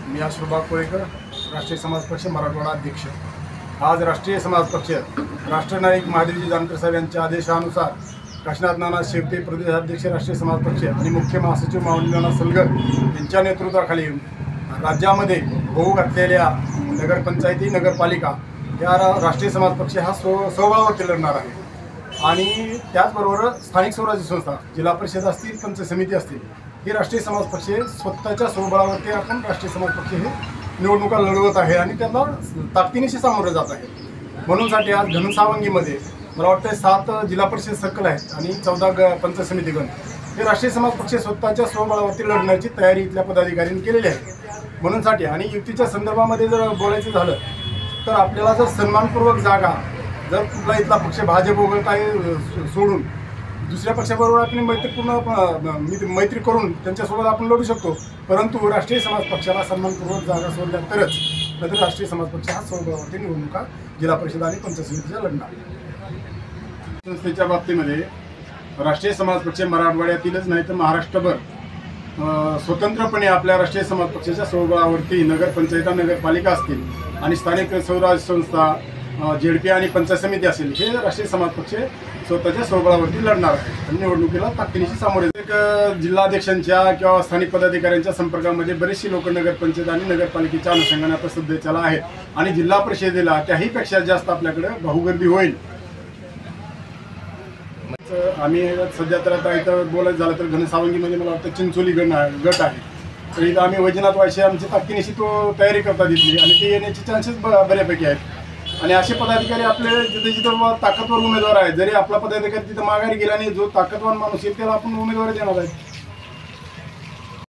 मी आशुभाग कोळेकर, राष्ट्रीय समाज पक्ष मराठवाडा अध्यक्ष। आज राष्ट्रीय समाज पक्ष राष्ट्रनायक महादेवजी जानकर साहेब यांच्या आदेशानुसार काशीनाथ नाना शेवते प्रदेशाध्यक्ष राष्ट्रीय समाज पक्ष आणि मुख्य महासचिव माऊलीनाना सलगर यांच्या नेतृत्वाखाली राज्यामध्ये होऊ घातलेल्या नगरपंचायती नगरपालिका या राष्ट्रीय समाज पक्ष हा स्वबळावरती लढणार आहे। आणि त्याचबरोबर स्थानिक स्वराज्य संस्था जिल्हा परिषद असतील पंचायत समिती असतील ही राष्ट्रीय समाज पक्ष स्वतःच्या स्वबळावरती आपण राष्ट्रीय समाज पक्ष हे निवडणुका लढवत आहे आणि त्यांना ताकदीनिशी सामोरे जात आहे। म्हणूनसाठी आज घनसावंगीमध्ये मला वाटतं 7 जिल्हा परिषद सर्कल आहेत आणि 14 पंचायत समितीगण हे राष्ट्रीय समाज पक्ष स्वतःच्या स्वबळावरती लढण्याची तयारी इथल्या पदाधिकाऱ्यांनी केलेली आहे। म्हणूनसाठी आणि युतीच्या संदर्भामध्ये जर बोलायचं झालं तर आपल्याला जर सन्मानपूर्वक जागा जर कुठला इथला पक्ष भाजप वगैरे काही सोडून दुसऱ्या पक्षाबरोबर आपण मैत्री करून त्यांच्यासोबत आपण लढू शकतो, परंतु राष्ट्रीय समाज पक्षाला सन्मानपूर्वक जागा सोडल्या तरच, नाहीतर राष्ट्रीय समाज पक्ष हा स्वबळावरती निवडणुका जिल्हा परिषद आणि पंचायत समितीच्या लढणार। संस्थेच्या बाबतीमध्ये राष्ट्रीय समाज पक्ष मराठवाड्यातीलच नाही तर महाराष्ट्रभर स्वतंत्रपणे आपल्या राष्ट्रीय समाज पक्षाच्या स्वबळावरती नगरपंचायता नगरपालिका असतील आणि स्थानिक स्वराज्य संस्था जेडपी आणि पंचायत समिती असेल हे राष्ट्रीय समाज पक्ष स्वतःच्या स्वबळावरती लढणार आहे आणि निवडणुकीला ताकदीनिशी सामोरे जिल्हाध्यक्षांच्या किंवा स्थानिक पदाधिकाऱ्यांच्या संपर्कामध्ये बरेचशी लोक नगरपंचायत आणि नगरपालिकेच्या अनुषंगाने आता सध्याच्याला आहेत आणि जिल्हा परिषदेला त्याहीपेक्षा जास्त आपल्याकडे बहुगर्दी होईल। आम्ही सध्या तर आता इथं बोलायचं झालं तर घनसावंगीमध्ये मला वाटतं चिंचोली गट आहे, तर इथं आम्ही वैजनाथ वायशे आमची ताकदीनिशी तयारी करतात इथली आणि ते येण्याचे चान्सेस बऱ्यापैकी आहेत। आणि असे पदाधिकारी आपले जिथे जिथं ताकदवर उमेदवार आहेत, जरी आपला पदाधिकारी तिथं माघारी गेला नाही, जो ताकदवान माणूस येईल त्याला आपण उमेदवारी देणार आहे।